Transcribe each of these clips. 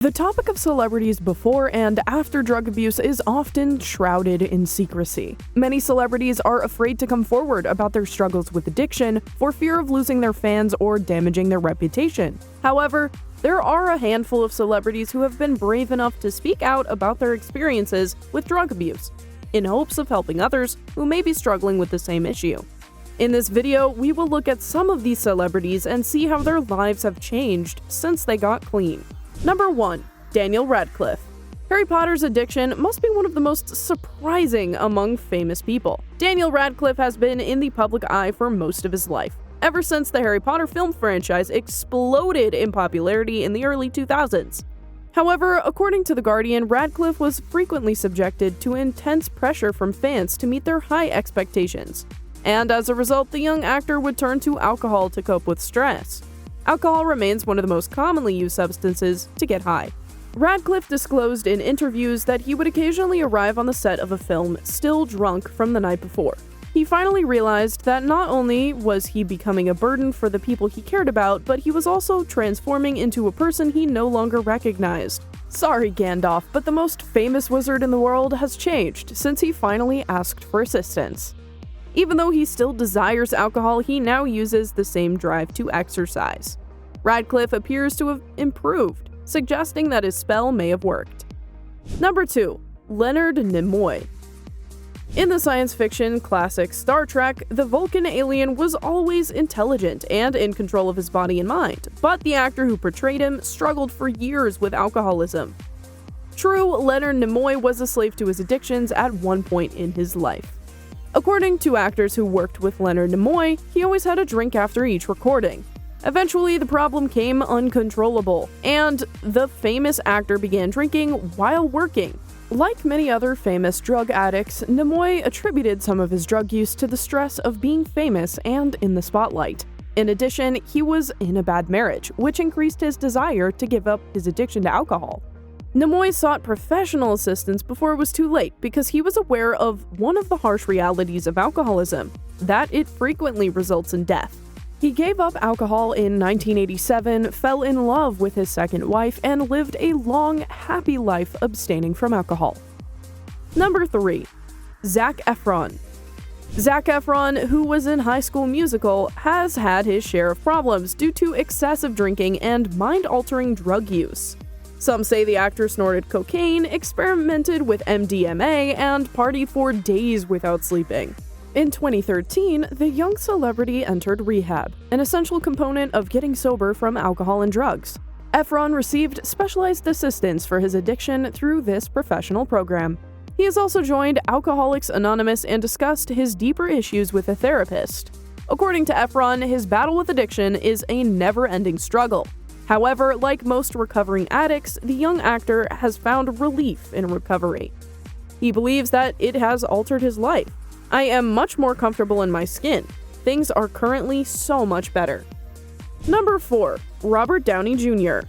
The topic of celebrities before and after drug abuse is often shrouded in secrecy. Many celebrities are afraid to come forward about their struggles with addiction for fear of losing their fans or damaging their reputation. However, there are a handful of celebrities who have been brave enough to speak out about their experiences with drug abuse, in hopes of helping others who may be struggling with the same issue. In this video, we will look at some of these celebrities and see how their lives have changed since they got clean. Number 1. Daniel Radcliffe. Harry Potter's addiction must be one of the most surprising among famous people. Daniel Radcliffe has been in the public eye for most of his life, ever since the Harry Potter film franchise exploded in popularity in the early 2000s. However, according to The Guardian, Radcliffe was frequently subjected to intense pressure from fans to meet their high expectations, and as a result, the young actor would turn to alcohol to cope with stress. Alcohol remains one of the most commonly used substances to get high. Radcliffe disclosed in interviews that he would occasionally arrive on the set of a film still drunk from the night before. He finally realized that not only was he becoming a burden for the people he cared about, but he was also transforming into a person he no longer recognized. Sorry, Gandalf, but the most famous wizard in the world has changed since he finally asked for assistance. Even though he still desires alcohol, he now uses the same drive to exercise. Radcliffe appears to have improved, suggesting that his spell may have worked. Number 2. Leonard Nimoy. In the science fiction classic Star Trek, the Vulcan alien was always intelligent and in control of his body and mind, but the actor who portrayed him struggled for years with alcoholism. True, Leonard Nimoy was a slave to his addictions at one point in his life. According to actors who worked with Leonard Nimoy, he always had a drink after each recording. Eventually, the problem came uncontrollable, and the famous actor began drinking while working. Like many other famous drug addicts, Nimoy attributed some of his drug use to the stress of being famous and in the spotlight. In addition, he was in a bad marriage, which increased his desire to give up his addiction to alcohol. Nimoy sought professional assistance before it was too late because he was aware of one of the harsh realities of alcoholism, that it frequently results in death. He gave up alcohol in 1987, fell in love with his second wife, and lived a long, happy life abstaining from alcohol. Number 3. Zac Efron. Zac Efron, who was in High School Musical, has had his share of problems due to excessive drinking and mind-altering drug use. Some say the actor snorted cocaine, experimented with MDMA, and partied for days without sleeping. In 2013, the young celebrity entered rehab, an essential component of getting sober from alcohol and drugs. Efron received specialized assistance for his addiction through this professional program. He has also joined Alcoholics Anonymous and discussed his deeper issues with a therapist. According to Efron, his battle with addiction is a never-ending struggle. However, like most recovering addicts, the young actor has found relief in recovery. He believes that it has altered his life. "I am much more comfortable in my skin. Things are currently so much better." Number 4. Robert Downey Jr.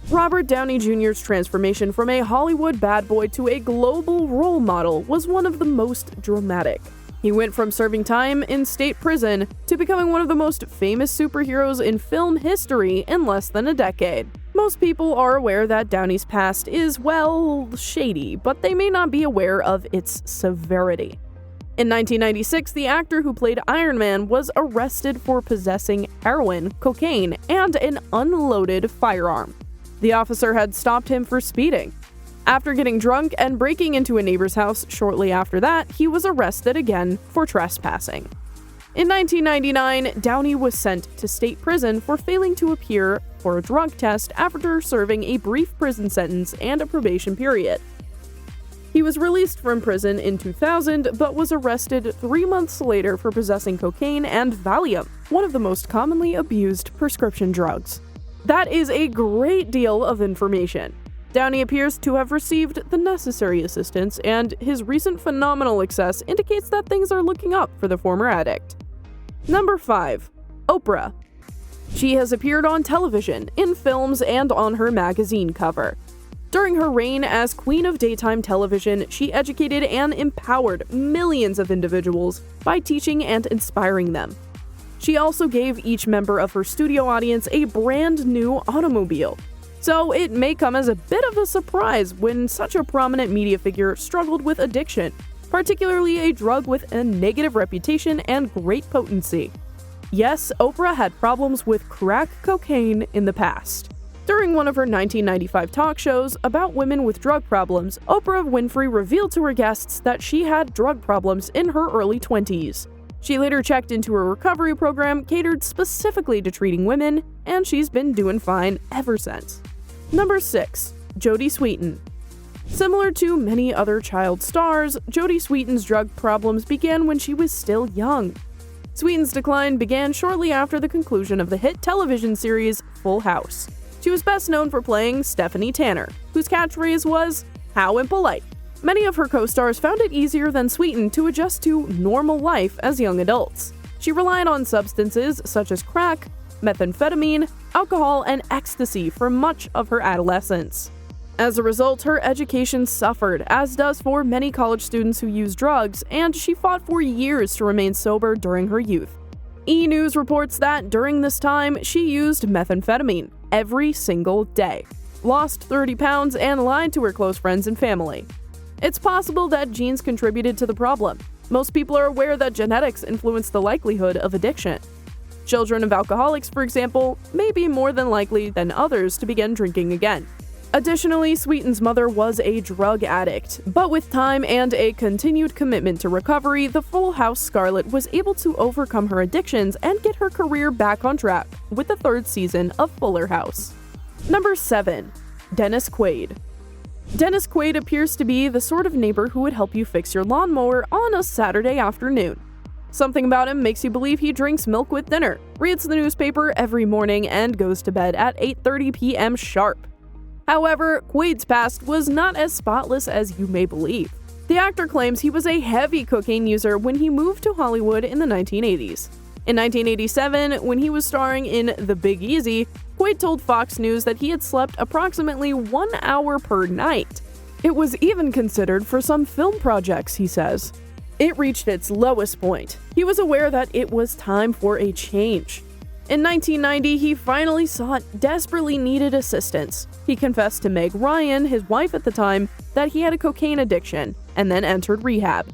Robert Downey Jr.'s transformation from a Hollywood bad boy to a global role model was one of the most dramatic. He went from serving time in state prison to becoming one of the most famous superheroes in film history in less than a decade. Most people are aware that Downey's past is, well, shady, but they may not be aware of its severity. In 1996, the actor who played Iron Man was arrested for possessing heroin, cocaine, and an unloaded firearm. The officer had stopped him for speeding. After getting drunk and breaking into a neighbor's house shortly after that, he was arrested again for trespassing. In 1999, Downey was sent to state prison for failing to appear for a drug test after serving a brief prison sentence and a probation period. He was released from prison in 2000, but was arrested 3 months later for possessing cocaine and Valium, one of the most commonly abused prescription drugs. That is a great deal of information. Downey appears to have received the necessary assistance, and his recent phenomenal success indicates that things are looking up for the former addict. Number 5. Oprah. She has appeared on television, in films, and on her magazine cover. During her reign as Queen of Daytime Television, she educated and empowered millions of individuals by teaching and inspiring them. She also gave each member of her studio audience a brand new automobile. So it may come as a bit of a surprise when such a prominent media figure struggled with addiction, particularly a drug with a negative reputation and great potency. Yes, Oprah had problems with crack cocaine in the past. During one of her 1995 talk shows about women with drug problems, Oprah Winfrey revealed to her guests that she had drug problems in her early 20s. She later checked into a recovery program catered specifically to treating women, and she's been doing fine ever since. Number 6. Jodie Sweetin. Similar to many other child stars, Jodie Sweetin's drug problems began when she was still young. Sweetin's decline began shortly after the conclusion of the hit television series Full House. She was best known for playing Stephanie Tanner, whose catchphrase was, "How impolite." Many of her co-stars found it easier than Sweetin to adjust to normal life as young adults. She relied on substances such as crack, methamphetamine, alcohol, and ecstasy for much of her adolescence. As a result, her education suffered, as does for many college students who use drugs, and she fought for years to remain sober during her youth. E! News reports that during this time, she used methamphetamine every single day, lost 30 pounds, and lied to her close friends and family. It's possible that genes contributed to the problem. Most people are aware that genetics influence the likelihood of addiction. Children of alcoholics, for example, may be more than likely than others to begin drinking again. Additionally, Sweetin's mother was a drug addict, but with time and a continued commitment to recovery, the Full House Scarlet was able to overcome her addictions and get her career back on track with the 3rd season of Fuller House. Number 7. Dennis Quaid. Dennis Quaid appears to be the sort of neighbor who would help you fix your lawnmower on a Saturday afternoon. Something about him makes you believe he drinks milk with dinner, reads the newspaper every morning, and goes to bed at 8:30 p.m. sharp. However, Quaid's past was not as spotless as you may believe. The actor claims he was a heavy cocaine user when he moved to Hollywood in the 1980s. In 1987, when he was starring in The Big Easy, Quaid told Fox News that he had slept approximately 1 hour per night. It was even considered for some film projects, he says. It reached its lowest point. He was aware that it was time for a change. In 1990, he finally sought desperately needed assistance. He confessed to Meg Ryan, his wife at the time, that he had a cocaine addiction, and then entered rehab.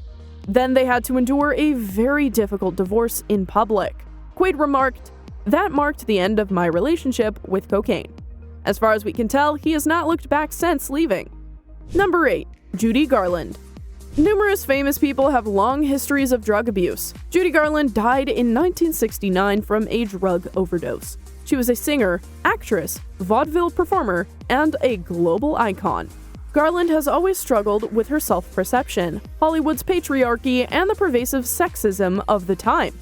Then they had to endure a very difficult divorce in public. Quaid remarked, "That marked the end of my relationship with cocaine. As far as we can tell, he has not looked back since leaving." Number 8. Judy Garland. Numerous famous people have long histories of drug abuse. Judy Garland died in 1969 from a drug overdose. She was a singer, actress, vaudeville performer, and a global icon. Garland has always struggled with her self-perception, Hollywood's patriarchy, and the pervasive sexism of the time.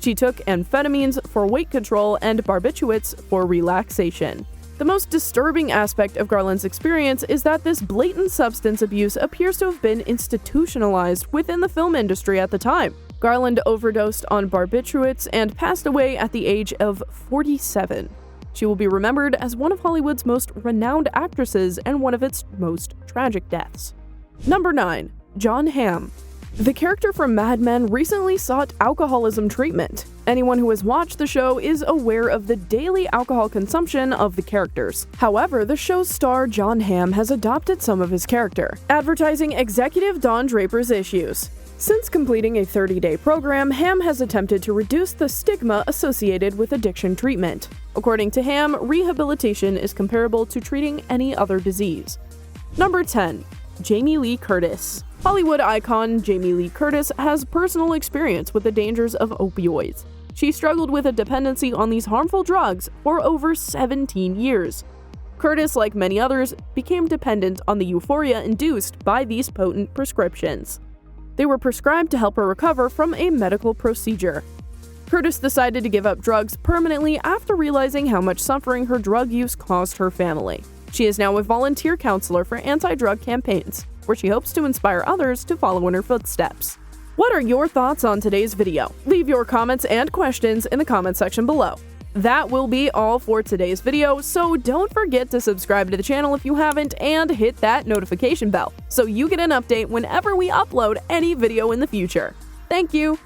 She took amphetamines for weight control and barbiturates for relaxation. The most disturbing aspect of Garland's experience is that this blatant substance abuse appears to have been institutionalized within the film industry at the time. Garland overdosed on barbiturates and passed away at the age of 47. She will be remembered as one of Hollywood's most renowned actresses and one of its most tragic deaths. Number 9. Jon Hamm. The character from Mad Men recently sought alcoholism treatment. Anyone who has watched the show is aware of the daily alcohol consumption of the characters. However, the show's star Jon Hamm has adopted some of his character, advertising executive Don Draper's issues. Since completing a 30-day program, Hamm has attempted to reduce the stigma associated with addiction treatment. According to Hamm, rehabilitation is comparable to treating any other disease. Number 10. Jamie Lee Curtis. Hollywood icon Jamie Lee Curtis has personal experience with the dangers of opioids. She struggled with a dependency on these harmful drugs for over 17 years. Curtis, like many others, became dependent on the euphoria induced by these potent prescriptions. They were prescribed to help her recover from a medical procedure. Curtis decided to give up drugs permanently after realizing how much suffering her drug use caused her family. She is now a volunteer counselor for anti-drug campaigns, where she hopes to inspire others to follow in her footsteps. What are your thoughts on today's video? Leave your comments and questions in the comment section below. That will be all for today's video, so don't forget to subscribe to the channel if you haven't and hit that notification bell so you get an update whenever we upload any video in the future. Thank you!